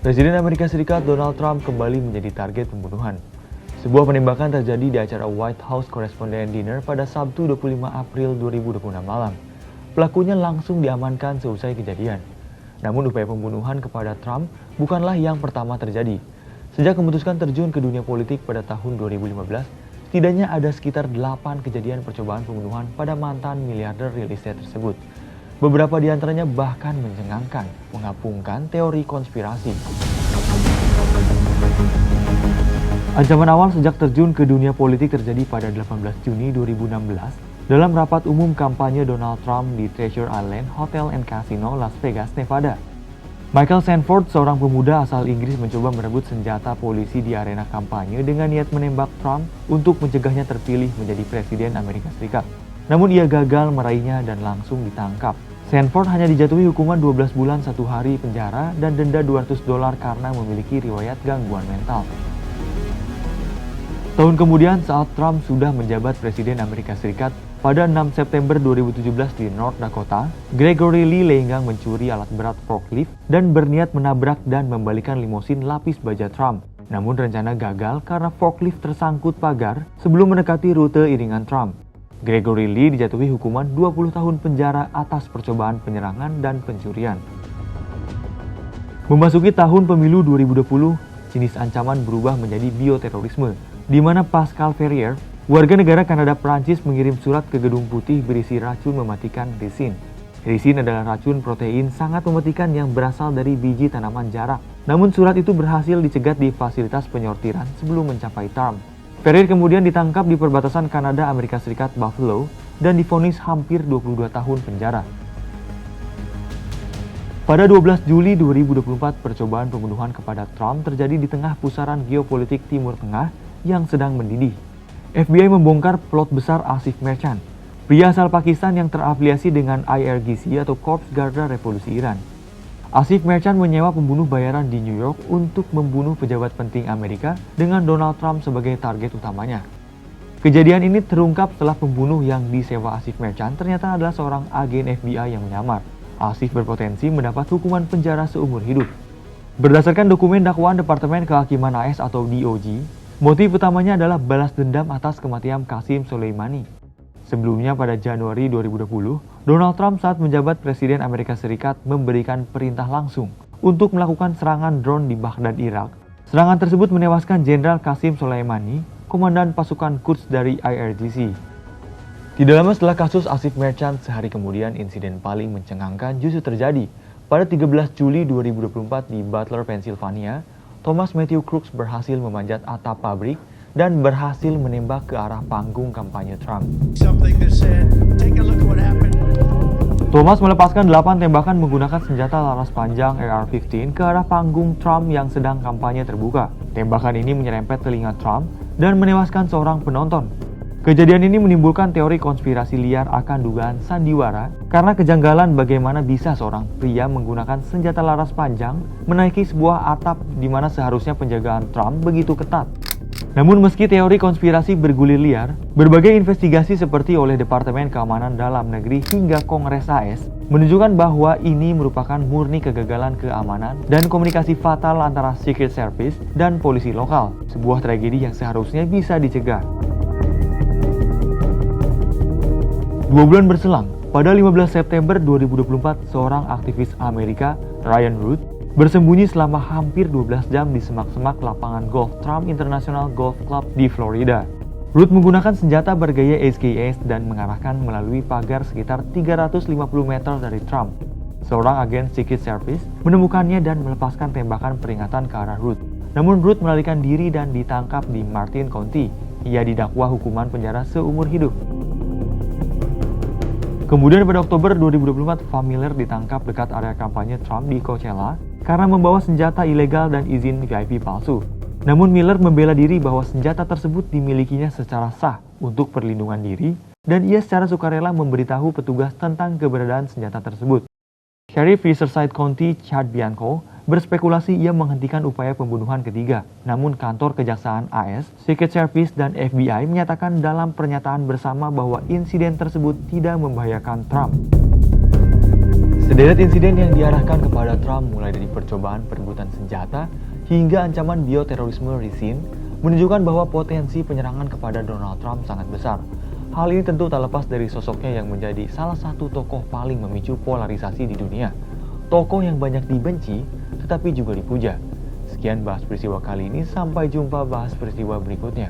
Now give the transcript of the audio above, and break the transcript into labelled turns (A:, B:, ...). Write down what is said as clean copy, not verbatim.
A: Presiden Amerika Serikat Donald Trump kembali menjadi target pembunuhan. Sebuah penembakan terjadi di acara White House Correspondent Dinner pada Sabtu 25 April 2026 malam. Pelakunya langsung diamankan seusai kejadian. Namun upaya pembunuhan kepada Trump bukanlah yang pertama terjadi. Sejak memutuskan terjun ke dunia politik pada tahun 2015, setidaknya ada sekitar 8 kejadian percobaan pembunuhan pada mantan miliarder real estate tersebut. Beberapa di antaranya bahkan mencengangkan, mengapungkan teori konspirasi. Ancaman awal sejak terjun ke dunia politik terjadi pada 18 Juni 2016 dalam rapat umum kampanye Donald Trump di Treasure Island Hotel and Casino, Las Vegas, Nevada. Michael Sanford, seorang pemuda asal Inggris, mencoba merebut senjata polisi di arena kampanye dengan niat menembak Trump untuk mencegahnya terpilih menjadi Presiden Amerika Serikat. Namun ia gagal meraihnya dan langsung ditangkap. Sanford hanya dijatuhi hukuman 12 bulan 1 hari penjara dan denda $200 karena memiliki riwayat gangguan mental. Tahun kemudian saat Trump sudah menjabat Presiden Amerika Serikat, pada 6 September 2017 di North Dakota, Gregory Lee Lenggang mencuri alat berat forklift dan berniat menabrak dan membalikan limosin lapis baja Trump. Namun rencana gagal karena forklift tersangkut pagar sebelum mendekati rute iringan Trump. Gregory Lee dijatuhi hukuman 20 tahun penjara atas percobaan penyerangan dan pencurian. Memasuki tahun pemilu 2020, jenis ancaman berubah menjadi bioterorisme, di mana Pascal Ferrier, warga negara Kanada Prancis, mengirim surat ke Gedung Putih berisi racun mematikan risin. Risin adalah racun protein sangat mematikan yang berasal dari biji tanaman jarak. Namun surat itu berhasil dicegat di fasilitas penyortiran sebelum mencapai Trump. Ferrier kemudian ditangkap di perbatasan Kanada Amerika Serikat Buffalo dan divonis hampir 22 tahun penjara. Pada 12 Juli 2024, percobaan pembunuhan kepada Trump terjadi di tengah pusaran geopolitik Timur Tengah yang sedang mendidih. FBI membongkar plot besar Asif Merchant, pria asal Pakistan yang terafiliasi dengan IRGC atau Korps Garda Revolusi Iran. Asif Merchant menyewa pembunuh bayaran di New York untuk membunuh pejabat penting Amerika dengan Donald Trump sebagai target utamanya. Kejadian ini terungkap setelah pembunuh yang disewa Asif Merchant ternyata adalah seorang agen FBI yang menyamar. Asif berpotensi mendapat hukuman penjara seumur hidup. Berdasarkan dokumen dakwaan Departemen Kehakiman AS atau DOJ, motif utamanya adalah balas dendam atas kematian Qasem Soleimani. Sebelumnya pada Januari 2020, Donald Trump saat menjabat Presiden Amerika Serikat memberikan perintah langsung untuk melakukan serangan drone di Baghdad, Irak. Serangan tersebut menewaskan Jenderal Qasem Soleimani, komandan pasukan Quds dari IRGC. Tidak lama setelah kasus Asif Merchant, sehari kemudian insiden paling mencengangkan justru terjadi. Pada 13 Juli 2024 di Butler, Pennsylvania, Thomas Matthew Crooks berhasil memanjat atap pabrik dan berhasil menembak ke arah panggung kampanye Trump. Thomas melepaskan 8 tembakan menggunakan senjata laras panjang AR-15 ke arah panggung Trump yang sedang kampanye terbuka. Tembakan ini menyerempet telinga Trump dan menewaskan seorang penonton. Kejadian ini menimbulkan teori konspirasi liar akan dugaan sandiwara karena kejanggalan bagaimana bisa seorang pria menggunakan senjata laras panjang menaiki sebuah atap di mana seharusnya penjagaan Trump begitu ketat. Namun meski teori konspirasi bergulir liar, berbagai investigasi seperti oleh Departemen Keamanan Dalam Negeri hingga Kongres AS menunjukkan bahwa ini merupakan murni kegagalan keamanan dan komunikasi fatal antara Secret Service dan polisi lokal, sebuah tragedi yang seharusnya bisa dicegah. 2 bulan berselang, pada 15 September 2024, seorang aktivis Amerika, Ryan Root, bersembunyi selama hampir 12 jam di semak-semak lapangan golf Trump International Golf Club di Florida. Root menggunakan senjata bergaya SKS dan mengarahkan melalui pagar sekitar 350 meter dari Trump. Seorang agen Secret Service menemukannya dan melepaskan tembakan peringatan ke arah Root. Namun Root melarikan diri dan ditangkap di Martin County. Ia didakwa hukuman penjara seumur hidup. Kemudian pada Oktober 2024, Van Miller ditangkap dekat area kampanye Trump di Coachella karena membawa senjata ilegal dan izin VIP palsu. Namun Miller membela diri bahwa senjata tersebut dimilikinya secara sah untuk perlindungan diri dan ia secara sukarela memberitahu petugas tentang keberadaan senjata tersebut. Sheriff Riverside County Chad Bianco berspekulasi ia menghentikan upaya pembunuhan ketiga. Namun kantor kejaksaan AS, Secret Service, dan FBI menyatakan dalam pernyataan bersama bahwa insiden tersebut tidak membahayakan Trump. Sederet insiden yang diarahkan kepada Trump mulai dari percobaan perebutan senjata hingga ancaman bioterorisme Rizin menunjukkan bahwa potensi penyerangan kepada Donald Trump sangat besar. Hal ini tentu tak lepas dari sosoknya yang menjadi salah satu tokoh paling memicu polarisasi di dunia. Tokoh yang banyak dibenci tetapi juga dipuja. Sekian bahas peristiwa kali ini, sampai jumpa bahas peristiwa berikutnya.